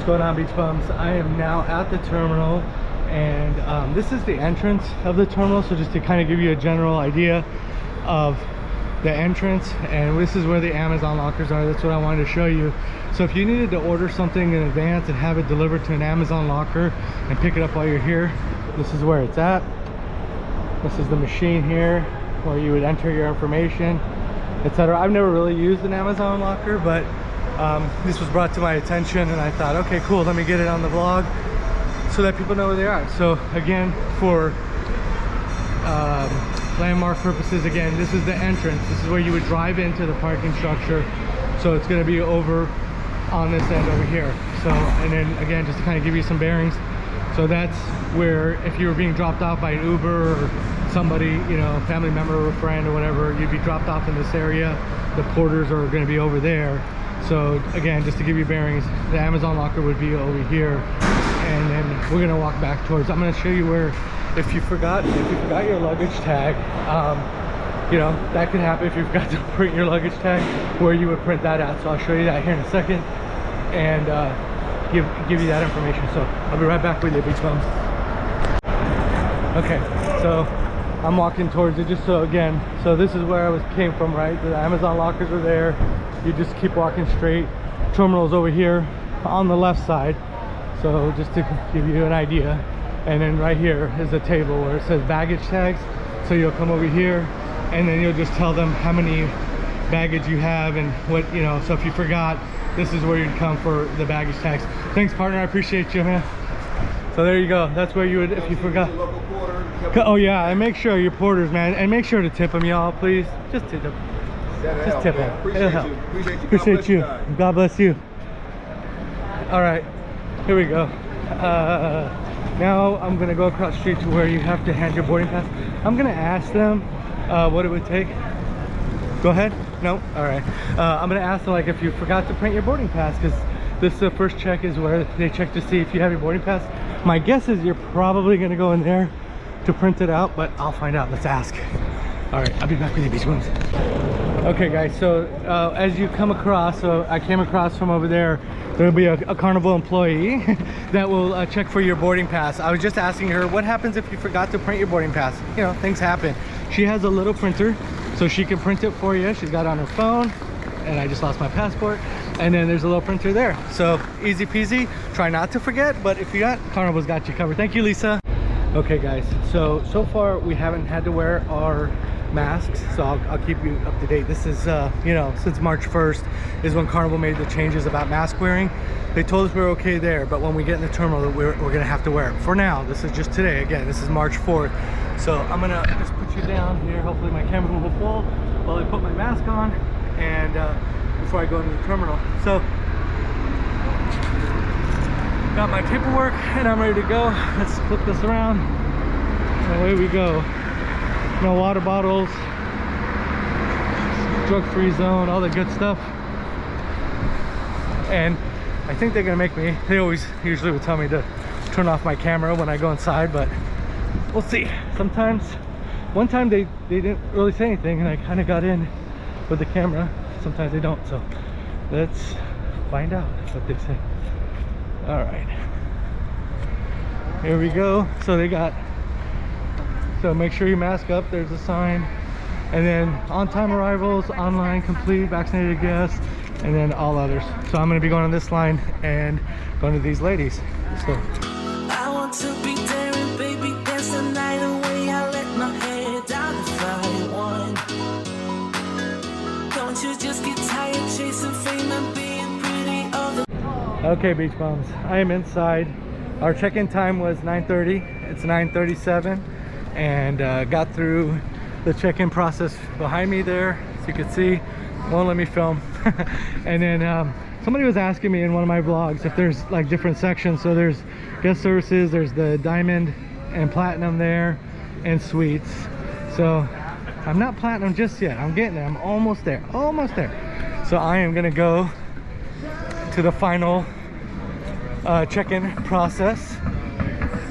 going on, beach bums? I am now at the terminal, and this is the entrance of the terminal. So just to kind of give you a general idea of the entrance, and this is where the Amazon lockers are. That's what I wanted to show you. So if you needed to order something in advance and have it delivered to an Amazon locker and pick it up while you're here, this is where it's at. This is the machine here where you would enter your information, etc. I've never really used an Amazon locker, but this was brought to my attention and I thought, okay, cool, let me get it on the vlog so that people know where they are. So again, for landmark purposes, again, this is the entrance. This is where you would drive into the parking structure. So it's going to be over on this end over here. So, and then again, just to kind of give you some bearings, so that's where if you were being dropped off by an Uber or somebody, you know, family member or a friend or whatever, you'd be dropped off in this area. The porters are going to be over there. So again, just to give you bearings, the Amazon locker would be over here, and then we're going to walk back towards. I'm going to show you where, if you forgot your luggage tag, you know, that could happen if you forgot to print your luggage tag, where you would print that out. So I'll show you that here in a second, and give you that information. So I'll be right back with you, beach bums. Okay, so I'm walking towards it, just so again, so this is where I came from, right? The Amazon lockers are there. You just keep walking straight. Terminal's over here on the left side. So just to give you an idea. And then right here is a table where it says baggage tags. So you'll come over here and then you'll just tell them how many baggage you have and what, you know. So if you forgot, this is where you'd come for the baggage tags. Thanks, partner, I appreciate you, man. So there you go, that's where you would, if you forgot. Oh yeah, and make sure your porters, man, and make sure to tip them, y'all, please. Just tip them. Just tip them. It'll help. Appreciate you. God bless you. All right, here we go. Now I'm gonna go across the street to where you have to hand your boarding pass. I'm gonna ask them what it would take. Go ahead. No. All right. I'm gonna ask them, like, if you forgot to print your boarding pass, because this first check is where they check to see if you have your boarding pass. My guess is you're probably gonna go in there to print it out, but I'll find out. Let's ask. All right, I'll be back with you, beach bums. Okay guys, so as you come across, so I came across from over there, there'll be a Carnival employee that will check for your boarding pass. I was just asking her, what happens if you forgot to print your boarding pass? You know, things happen. She has a little printer, so she can print it for you. She's got it on her phone, and I just lost my passport. And then there's a little printer there. So easy peasy, try not to forget, but if you got, Carnival's got you covered. Thank you, Lisa. Okay guys, so far we haven't had to wear our masks, so I'll keep you up to date. This is you know, since March 1st is when Carnival made the changes about mask wearing. They told us we were okay there, but when we get in the terminal, we're gonna have to wear it. For now, this is just today. Again, this is March 4th. So I'm gonna just put you down here. Hopefully my camera will fall while I put my mask on, and before I go into the terminal. So got my paperwork and I'm ready to go. Let's flip this around and away we go. No water bottles, drug-free zone, all the good stuff. And I think they're gonna make me, they usually would tell me to turn off my camera when I go inside, but we'll see. Sometimes, one time they didn't really say anything and I kind of got in with the camera. Sometimes they don't, so let's find out what they say. All right, here we go. So they got, so make sure you mask up, there's a sign, and then on-time arrivals, online, complete, vaccinated guests, and then all others. So I'm going to be going on this line and going to these ladies. So I want to be daring, baby, dance the night away. I let my head down the fly one. Don't you just get tired chasing fame and being pretty all the. Okay, beach bums, I am inside. Our check-in time was 9:30. It's 9:37, and got through the check-in process behind me there, as you can see. Won't let me film. And then somebody was asking me in one of my vlogs if there's like different sections. So there's guest services, there's the diamond and platinum there, and suites. So I'm not platinum just yet. I'm getting there. I'm almost there. Almost there. So I am gonna go to the final check-in process,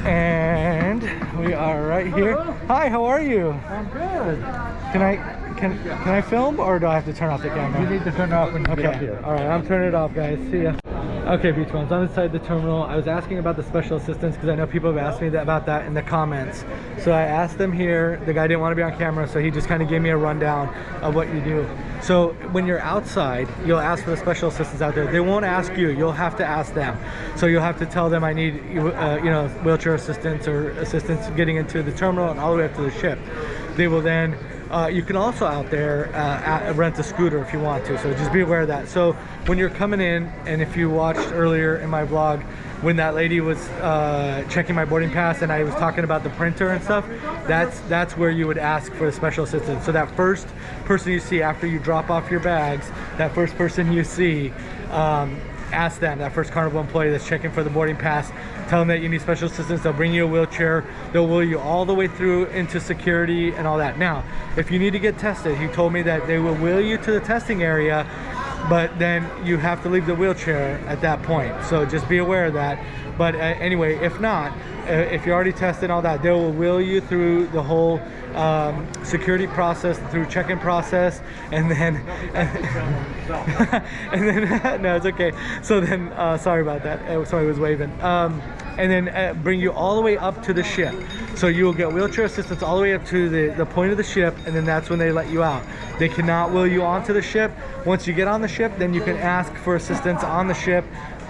and we are right here. Hi, how are you? I'm good. Can I film, or do I have to turn off the camera? You need to turn it off when you get up here. All right, I'm turning it off, guys. See ya. Okay, Beach Ones, on inside the terminal. I was asking about the special assistants because I know people have asked me about that in the comments. So I asked them here. The guy didn't want to be on camera, so he just kind of gave me a rundown of what you do. So when you're outside, you'll ask for the special assistants out there. They won't ask you. You'll have to ask them. So you'll have to tell them I need, you know, wheelchair assistance or assistance getting into the terminal and all the way up to the ship. They will then. You can also out there rent a scooter if you want to, so just be aware of that. So when you're coming in, and if you watched earlier in my vlog when that lady was checking my boarding pass and I was talking about the printer and stuff, that's where you would ask for the special assistance. So that first person you see after you drop off your bags, that first person you see, ask them, that first Carnival employee that's checking for the boarding pass, tell them that you need special assistance. They'll bring you a wheelchair. They'll wheel you all the way through into security and all that. Now, if you need to get tested, he told me that they will wheel you to the testing area, but then you have to leave the wheelchair at that point. So just be aware of that. But anyway, if not, if you're already tested and all that, they will wheel you through the whole security process, through check-in process, and then and then no, it's okay. So then sorry about that. Sorry, I was waving. And then bring you all the way up to the ship. So you will get wheelchair assistance all the way up to the point of the ship, and then that's when they let you out. They cannot wheel you onto the ship. Once you get on the ship, then you can ask for assistance on the ship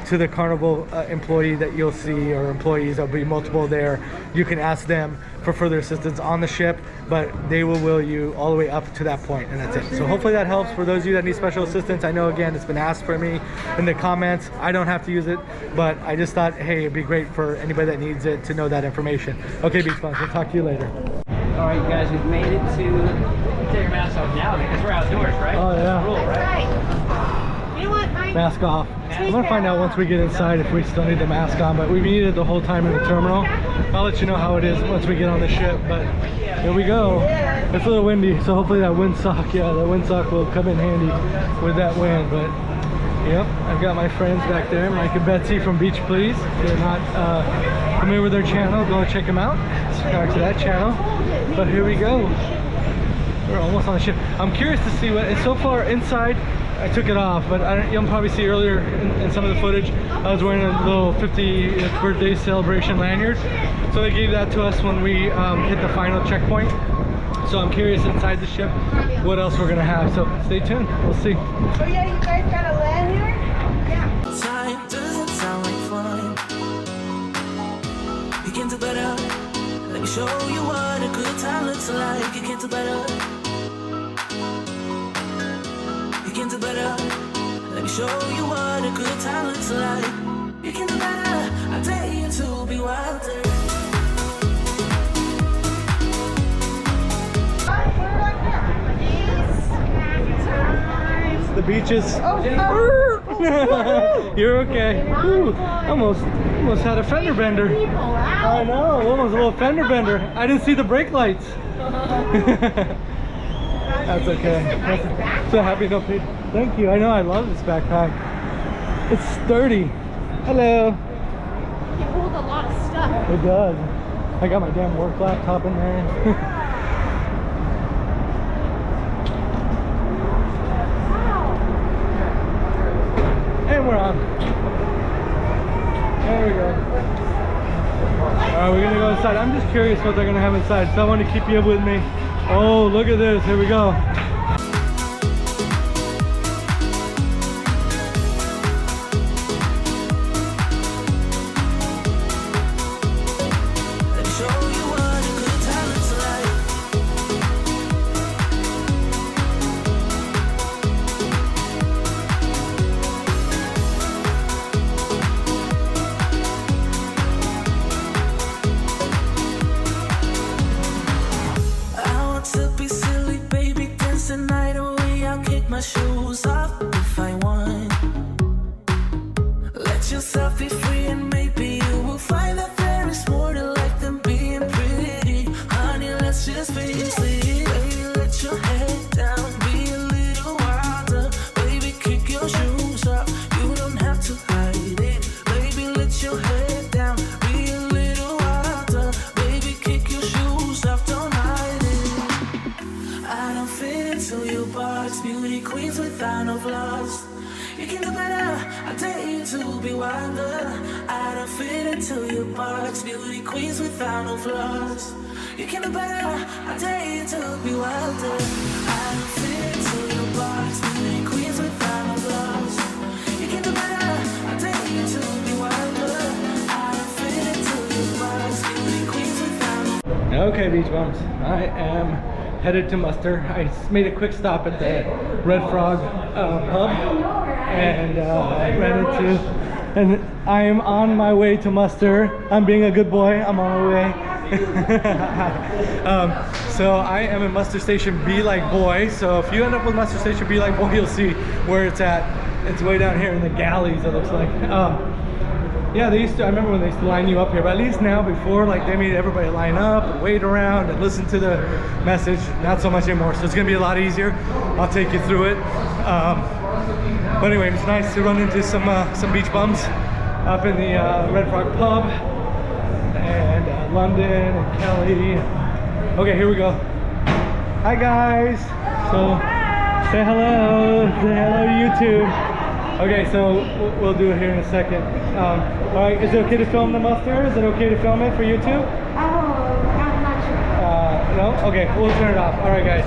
to the Carnival employee that you'll see, or employees. There'll be multiple there. You can ask them for further assistance on the ship, but they will wheel you all the way up to that point, and that's it. So hopefully that helps for those of you that need special assistance. I know, again, it's been asked for me in the comments. I don't have to use it, but I just thought, hey, it'd be great for anybody that needs it to know that information. Okay, Beach Buns, we'll talk to you later. All right, you guys, we've made it to take your mask off now because we're outdoors, right? Oh, yeah. That's the rule, right? Mask off. I'm gonna find out once we get inside if we still need the mask on, but we've needed it the whole time in the terminal. I'll let you know how it is once we get on the ship, but here we go. It's a little windy, so hopefully that windsock, yeah, that windsock will come in handy with that wind. But yep, I've got my friends back there, Mike and Betsy from Beach Please. If you're not familiar with their channel, go check them out. Subscribe to that channel. But here we go. We're almost on the ship. I'm curious to see what, and so far inside, I took it off, but you'll probably see earlier in some of the footage, I was wearing a little 50th birthday celebration lanyard. So they gave that to us when we hit the final checkpoint. So I'm curious inside the ship what else we're gonna have. So stay tuned, we'll see. Oh yeah, you guys got a lanyard? Yeah. Time doesn't sound like fun. You can do better. Let me show you what a good time looks like. You can do better. You can do better. Let me show you what a good time looks like. You can do better. I dare you to be wilder. The beaches. Oh, You're okay. Ooh, almost had a fender bender. I know, almost a little fender bender. I didn't see the brake lights. That's okay. So happy no paid. Thank you. I know, I love this backpack. It's sturdy. Hello. It holds a lot of stuff. It does. I got my damn work laptop in there. And we're on. There we go. Alright, we're gonna go inside. I'm just curious what they're gonna have inside, so I want to keep you with me. Oh, look at this. Here we go. Let me show you what a good time looks like. I want to be silly, baby, dance the night away. I'll kick my shoes off if I want. Let yourself be free, and maybe you will find that there is more to life than being pretty. Honey, let's just face it. Baby, let your head down, be a little wilder. Baby, kick your shoes off, you don't have to hide it. Baby, let your head down, be a little wilder. Baby, kick your shoes off, don't hide it. I don't fit into your box, beauty queens without no flaws. You can do better. I dare you to be wilder. I don't fit into your box. Beauty queens without no flaws. You can do better. I dare you to be wilder. I don't fit into your box. Beauty queens without no flaws. You can do better. I dare you to be wilder. I don't fit into your box. Beauty queens without no. Okay, beach bums. I am headed to muster. I made a quick stop at the Red Frog pub and I am on my way to muster. I'm being a good boy. I'm on my way. So I am in muster station Be Like Boy. So if you end up with muster station Be Like Boy, you'll see where it's at. It's way down here in the galleys, it looks like. Yeah, they used to, I remember when they used to line you up here, but at least now, before, like, they made everybody line up and wait around and listen to the message. Not so much anymore, so it's gonna be a lot easier. I'll take you through it. But anyway, it's nice to run into some beach bums up in the Red Frog pub and London and Kelly. Okay, here we go. Hi guys. So say hello YouTube. Okay, so we'll do it here in a second. All right, is it okay to film the muster? Is it okay to film it for YouTube? Oh, I'm not sure. No? Okay, we'll turn it off. All right, guys.